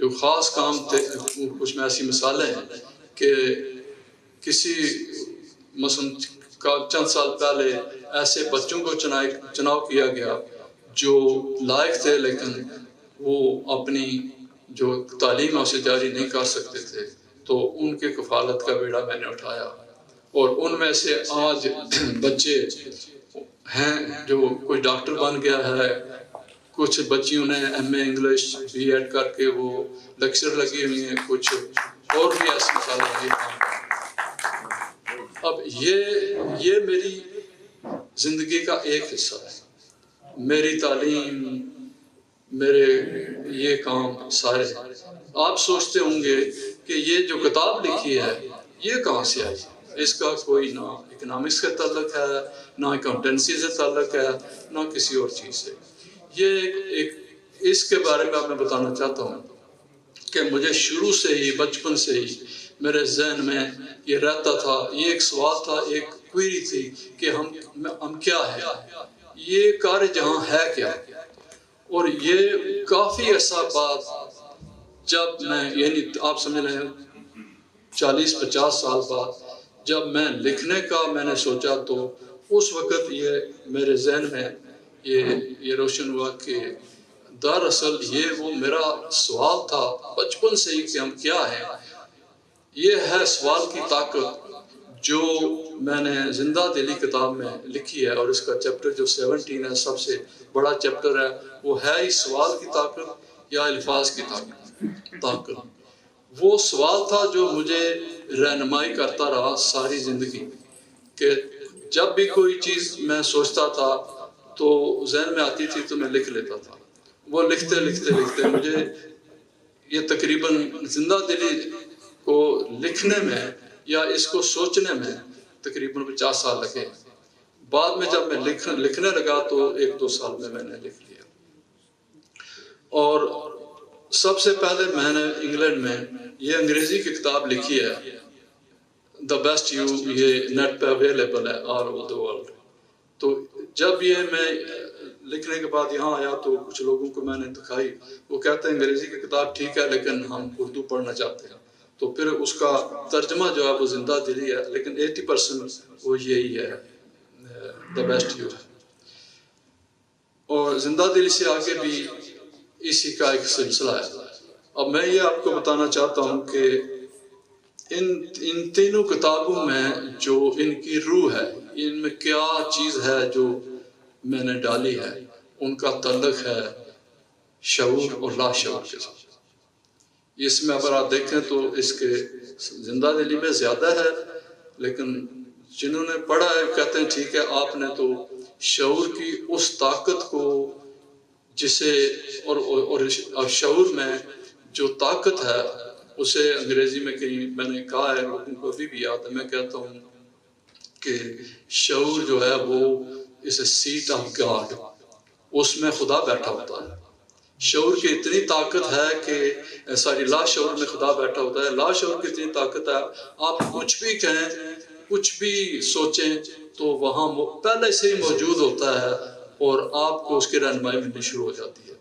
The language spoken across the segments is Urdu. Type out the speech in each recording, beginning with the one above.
جو خاص کام تھے، کچھ میں ایسی مثالیں ہیں کہ کسی مثلا چند سال پہلے ایسے بچوں کو چناؤ کیا گیا جو لائق تھے لیکن وہ اپنی جو تعلیم ہے اسے جاری نہیں کر سکتے تھے، تو ان کے کفالت کا بیڑا میں نے اٹھایا، اور ان میں سے آج بچے ہیں جو کوئی ڈاکٹر بن گیا ہے، کچھ بچیوں نے M A English B Ed کر کے وہ لیکچر لگی ہوئی ہیں، کچھ اور بھی ایسی مثالیں ہیں۔ اب یہ میری زندگی کا ایک حصہ ہے، میری تعلیم، میرے یہ کام سارے۔ آپ سوچتے ہوں گے کہ یہ جو کتاب لکھی ہے یہ کہاں سے آئی؟ اس کا کوئی نہ اکنامکس سے تعلق ہے، نہ اکاؤنٹنسی سے تعلق ہے، نہ کسی اور چیز سے۔ یہ اس کے بارے میں آپ میں بتانا چاہتا ہوں کہ مجھے شروع سے ہی، بچپن سے ہی میرے ذہن میں یہ رہتا تھا، یہ ایک سوال تھا، ایک کوئری تھی کہ ہم کیا ہے، یہ کار جہاں ہے کیا؟ اور یہ کافی عرصہ بعد جب میں، یعنی آپ سمجھ لیں 40-50 سال بعد جب میں لکھنے کا میں نے سوچا، تو اس وقت یہ میرے ذہن میں یہ روشن ہوا کہ دراصل یہ وہ میرا سوال تھا بچپن سے ہی کہ ہم کیا ہیں۔ یہ ہے سوال کی طاقت جو میں نے زندہ دلی کتاب میں لکھی ہے، اور اس کا چیپٹر جو 17 ہے، سب سے بڑا چیپٹر ہے، وہ ہے ہی سوال کی طاقت یا الفاظ کی طاقت۔ وہ سوال تھا جو مجھے رہنمائی کرتا رہا ساری زندگی، کہ جب بھی کوئی چیز میں سوچتا تھا تو ذہن میں آتی تھی تو میں لکھ لیتا تھا۔ وہ لکھتے مجھے یہ تقریباً زندہ دلی کو لکھنے میں یا اس کو سوچنے میں تقریباً 50 سال لگے۔ بعد میں جب میں لکھنے لگا تو 1-2 سال میں نے لکھ لیا۔ اور سب سے پہلے میں نے انگلینڈ میں یہ انگریزی کی کتاب لکھی ہے، دا بیسٹ یو، یہ نیٹ پہ اویلیبل ہے آل اوور دا ورلڈ۔ تو جب یہ میں لکھنے کے بعد یہاں آیا تو کچھ لوگوں کو میں نے دکھائی، وہ کہتے ہیں انگریزی کی کتاب ٹھیک ہے لیکن ہم اردو پڑھنا چاہتے ہیں۔ تو پھر اس کا ترجمہ جو ہے وہ زندہ دلی ہے، لیکن 80% وہ یہی ہے، دا بیسٹ یو ہے۔ اور زندہ دلی سے آگے بھی اسی کا ایک سلسلہ ہے۔ اب میں یہ آپ کو بتانا چاہتا ہوں کہ ان تینوں کتابوں میں جو ان کی روح ہے، ان میں کیا چیز ہے جو میں نے ڈالی ہے، ان کا تعلق ہے شعور اور لا شعور کے ساتھ۔ اس میں اگر آپ دیکھیں تو اس کے زندہ دلی میں زیادہ ہے، لیکن جنہوں نے پڑھا ہے کہتے ہیں ٹھیک ہے، آپ نے تو شعور کی اس طاقت کو جسے اور شعور میں جو طاقت ہے اسے انگریزی میں کہیں میں نے کہا ہے، لوگوں کو ابھی بھی یاد ہے، میں کہتا ہوں کہ شعور جو ہے وہ اس سیٹ آف گاڈ، اس میں خدا بیٹھا ہوتا ہے۔ شعور کی اتنی طاقت ہے کہ ساری لا شعور میں خدا بیٹھا ہوتا ہے۔ لا شعور کی اتنی طاقت ہے، آپ کچھ بھی کہیں، کچھ بھی سوچیں تو وہاں پہلے سے ہی موجود ہوتا ہے اور آپ کو اس کی رہنمائی ملنی شروع ہو جاتی ہے۔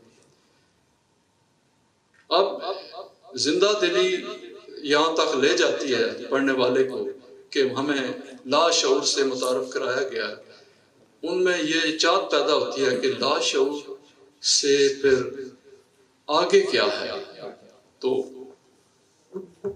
اب زندہ دلی یہاں تک لے جاتی ہے پڑھنے والے کو کہ ہمیں لا شعور سے متعارف کرایا گیا ہے۔ ان میں یہ چاہت پیدا ہوتی ہے کہ لا شعور سے پھر آگے کیا ہے، تو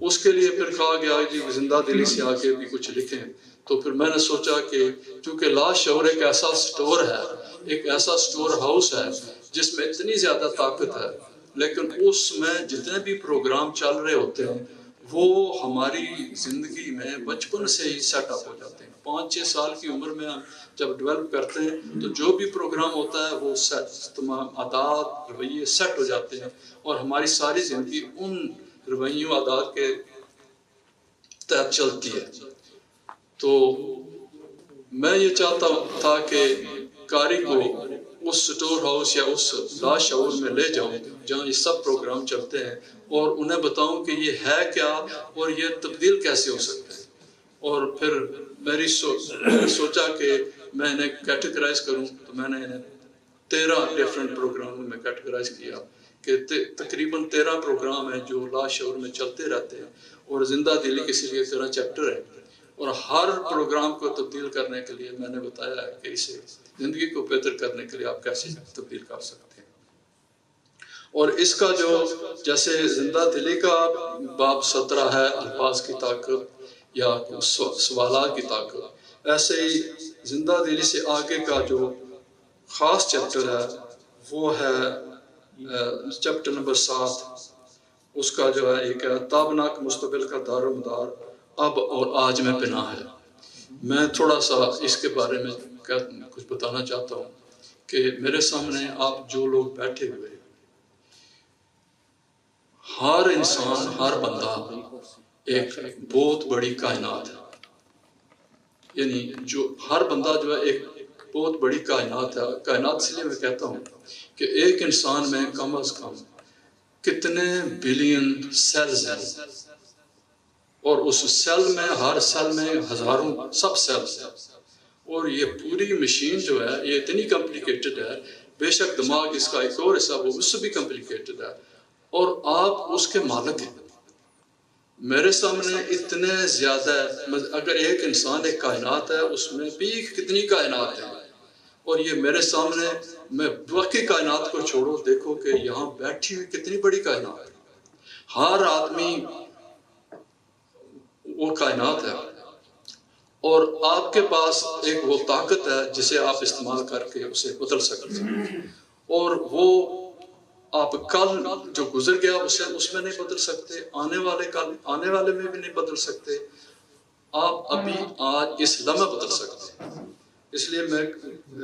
اس کے لیے پھر کہا گیا کہ زندہ دلی سے آگے بھی کچھ لکھیں۔ تو پھر میں نے سوچا کہ چونکہ لا شعور ایک ایسا سٹور ہے، ایک ایسا سٹور ہاؤس ہے جس میں اتنی زیادہ طاقت ہے، لیکن اس میں جتنے بھی پروگرام چل رہے ہوتے ہیں وہ ہماری زندگی میں بچپن سے ہی سیٹ اپ ہو جاتے ہیں۔ 5-6 سال کی عمر میں ہم جب ڈیولپ کرتے ہیں تو جو بھی پروگرام ہوتا ہے وہ تمام عادات رویے سیٹ ہو جاتے ہیں، اور ہماری ساری زندگی ان رویوں عادات کے تحت چلتی ہے۔ تو میں یہ چاہتا تھا کہ قاری کو اس سٹور ہاؤس یا اس لا شعور میں لے جاؤں جہاں یہ سب پروگرام چلتے ہیں، اور انہیں بتاؤں کہ یہ ہے کیا اور یہ تبدیل کیسے ہو سکتے ہیں۔ اور پھر میری سوچا کہ میں انہیں کیٹیگرائز کروں، تو میں نے انہیں 13 ڈفرینٹ پروگراموں میں کیٹیگرائز کیا کہ تقریباً 13 پروگرام ہیں جو لاشعور میں چلتے رہتے ہیں، اور زندہ دلی کے لیے 13 چیپٹر ہیں، اور ہر پروگرام کو تبدیل کرنے کے لیے میں نے بتایا ہے کہ اسے زندگی کو بہتر کرنے کے لیے آپ کیسے تبدیل کر سکتے ہیں۔ اور اس کا جو جیسے زندہ دلی کا باب 17 ہے الفاظ کی طاقت یا سوالات کی طاقت، ایسے ہی زندہ دلی سے آگے کا جو خاص چیپٹر ہے وہ ہے چیپٹر نمبر 7، اس کا جو ہے ایک تابناک مستقبل کا دار و مدار اب اور آج میں پناہ ہے۔ میں تھوڑا سا اس کے بارے میں کچھ بتانا چاہتا ہوں کہ میرے سامنے آپ جو لوگ بیٹھے ہوئے، ہر انسان، ہر بندہ ایک بہت بڑی کائنات ہے، یعنی جو ہر بندہ جو ہے ایک بہت بڑی کائنات ہے۔ کائنات اس لیے میں کہتا ہوں کہ ایک انسان میں کم از کم کتنے بلین سیلز ہیں، اور اس سیل میں، ہر سیل میں ہزاروں سب سیلز ہیں، اور یہ پوری مشین جو ہے یہ اتنی کمپلیکیٹڈ ہے، بے شک دماغ اس کا ایک اور حصہ وہ اس سے بھی کمپلیکیٹڈ ہے، اور آپ اس کے مالک ہیں۔ میرے سامنے اتنے زیادہ، اگر ایک انسان ایک کائنات ہے، اس میں بھی کتنی کائنات ہیں، اور یہ میرے سامنے، میں باقی کائنات کو چھوڑو، دیکھو کہ یہاں بیٹھی ہوئی کتنی بڑی کائنات ہے، ہر آدمی وہ کائنات ہے، اور آپ کے پاس ایک وہ طاقت ہے جسے آپ استعمال کر کے اسے بدل سکتے ہیں، اور وہ آپ کل جو گزر گیا اس میں نہیں بدل سکتے، آنے والے میں بھی نہیں بدل سکتے، آپ ابھی آج اس لمحہ بدل سکتے ہیں۔ اس لیے میں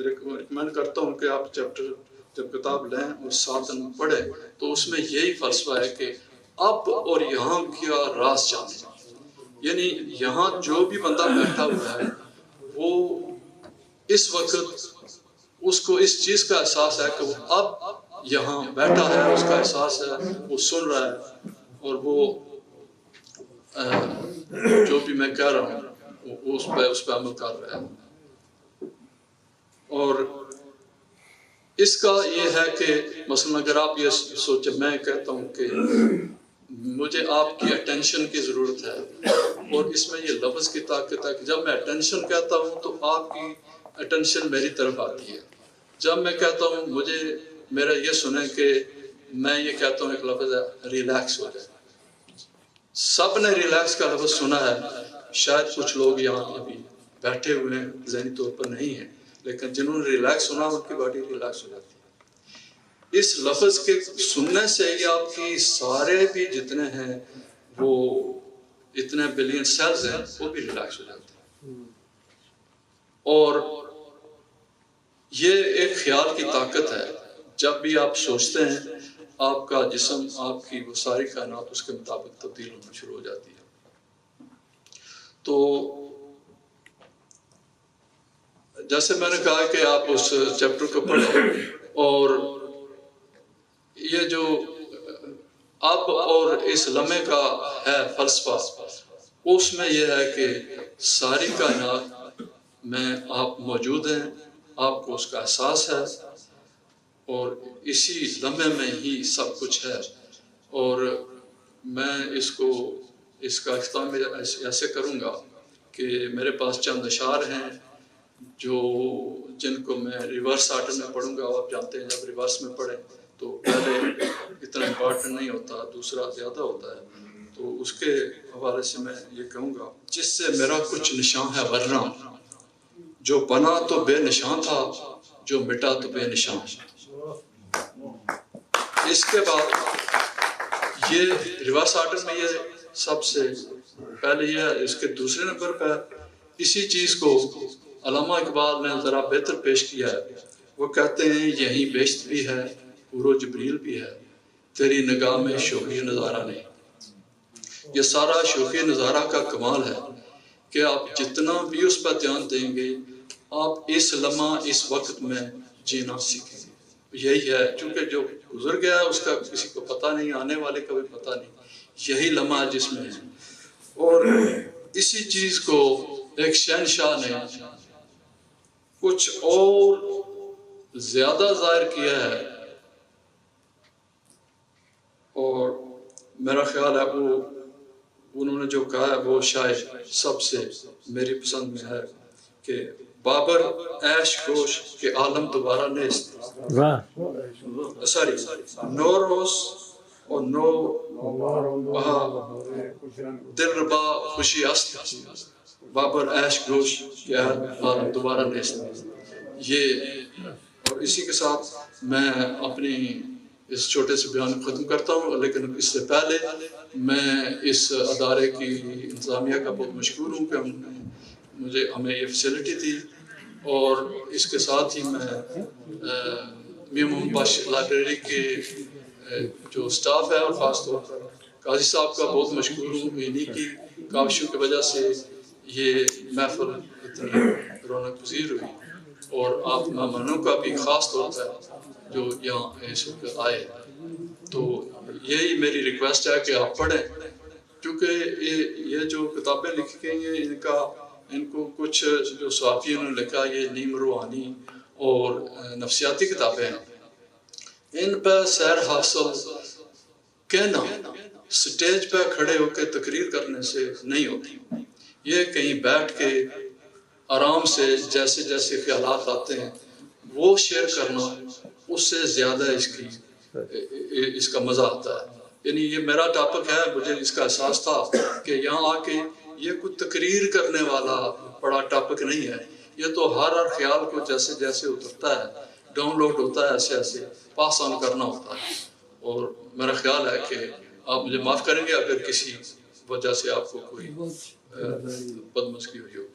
ریکمینڈ کرتا ہوں کہ آپ چیپٹر جب کتاب لیں اور 7 دن پڑھیں تو اس میں یہی فلسفہ ہے کہ اب اور یہاں کیا راز جانیں، یعنی یہاں جو بھی بندہ بیٹھا ہوا ہے وہ اس وقت اس کو اس چیز کا احساس ہے کہ وہ اب یہاں بیٹھا ہے، اس کا احساس ہے، وہ سن رہا ہے، اور وہ جو بھی میں کہہ رہا ہوں وہ اس پہ عمل کر رہا ہے۔ اور اس کا یہ ہے کہ مثلا اگر آپ یہ سوچیں، میں کہتا ہوں کہ مجھے آپ کی اٹینشن کی ضرورت ہے، اور اس میں یہ لفظ کی طاقت ہے کہ جب میں اٹینشن کہتا ہوں تو آپ کی اٹینشن میری طرف آتی ہے۔ جب میں کہتا ہوں مجھے میرا یہ سنیں کہ میں یہ کہتا ہوں ایک لفظ ہے ریلیکس ہو جائے، سب نے ریلیکس کا لفظ سنا ہے، شاید کچھ لوگ یہاں ابھی بیٹھے ہوئے ہیں ذہنی طور پر نہیں ہیں، لیکن جنہوں نے ریلیکس سنا ان کی باڈی ریلیکس ہو جاتی ہے۔ اس لفظ کے سننے سے ہی آپ کی سارے بھی جتنے ہیں وہ اتنے بلین سیلز ہیں وہ بھی ریلیکس ہو جاتے ہیں، اور یہ ایک خیال کی طاقت ہے۔ جب بھی آپ سوچتے ہیں آپ کا جسم، آپ کی وہ ساری کائنات اس کے مطابق تبدیل ہونا شروع ہو جاتی ہے۔ تو جیسے میں نے کہا کہ آپ اس چیپٹر کو پڑھیں، اور یہ جو اب اور اس لمحے کا ہے فلسفہ، اس میں یہ ہے کہ ساری کائنات میں آپ موجود ہیں، آپ کو اس کا احساس ہے، اور اسی لمحے میں ہی سب کچھ ہے۔ اور میں اس کا اختتام ایسے کروں گا کہ میرے پاس چند اشعار ہیں جن کو میں ریورس آرڈر میں پڑھوں گا۔ آپ جانتے ہیں جب ریورس میں پڑھیں تو پہلے اتنا امپورٹنٹ نہیں ہوتا، دوسرا زیادہ ہوتا ہے، تو اس کے حوالے سے میں یہ کہوں گا، جس سے میرا کچھ نشان ہے ورنہ، جو بنا تو بے نشان تھا، جو مٹا تو بے نشان۔ اس کے بعد یہ ریورس آرڈر میں یہ سب سے پہلے یہ ہے، اس کے دوسرے نمبر پہ اسی چیز کو علامہ اقبال نے ذرا بہتر پیش کیا ہے۔ وہ کہتے ہیں یہیں بہشت بھی ہے، حور و جبریل بھی ہے، تیری نگاہ میں شوخی نظارہ نہیں۔ یہ سارا شوخی نظارہ کا کمال ہے کہ آپ جتنا بھی اس پر دھیان دیں گے، آپ اس لمحہ اس وقت میں جینا سیکھیں گے۔ یہی ہے، چونکہ جو گزر گیا اس کا کسی کو پتہ نہیں، آنے والے کا بھی پتہ نہیں، یہی لمحہ جس میں ہے۔ اور اسی چیز کو ایک شہنشاہ نے کچھ اور زیادہ ظاہر کیا ہے، اور میرا خیال ہے وہ انہوں نے جو کہا ہے وہ شاید سب سے میری پسند میں ہے کہ بابر عیش گوش کے عالم دوبارہ نیست، سوری نو روز اور نو دل ربا خوشی است، بابر عیش گوش کے عالم دوبارہ نیست۔ یہ اور اسی کے ساتھ میں اپنی اس چھوٹے سے بیان کو ختم کرتا ہوں، لیکن اس سے پہلے میں اس ادارے کی انتظامیہ کا بہت مشکور ہوں کہ ہمیں یہ فیسلٹی دی، اور اس کے ساتھ ہی میں میاں محمد بخش لائبریری کے جو سٹاف ہے اور خاص طور پر قاضی صاحب کا بہت مشکور ہوں، انہیں کی کاوشوں کی وجہ سے یہ محفل اتنی رونق پذیر ہوئی، اور آپ مہمانوں کا بھی خاص طور پر جو یہاں اس وقت آئے، تو یہی میری ریکویسٹ ہے کہ آپ پڑھیں، کیونکہ یہ جو کتابیں لکھی گئی ہیں ان کو کچھ جو صحافیوں نے لکھا، یہ نیم روحانی اور نفسیاتی کتابیں ہیں، ان پہ سیر حاصل کہنا سٹیج پہ کھڑے ہو کے تقریر کرنے سے نہیں ہوتی، یہ کہیں بیٹھ کے آرام سے جیسے جیسے خیالات آتے ہیں وہ شیئر کرنا، اس سے زیادہ اس کا مزہ آتا ہے۔ یعنی یہ میرا ٹاپک ہے، مجھے اس کا احساس تھا کہ یہاں آ کے یہ کوئی تقریر کرنے والا بڑا ٹاپک نہیں ہے، یہ تو ہر خیال کو جیسے جیسے اترتا ہے، ڈاؤن لوڈ ہوتا ہے، ایسے ایسے پاس آن کرنا ہوتا ہے، اور میرا خیال ہے کہ آپ مجھے معاف کریں گے اگر کسی وجہ سے آپ کو کوئی بدمزگی ہوئی ہو۔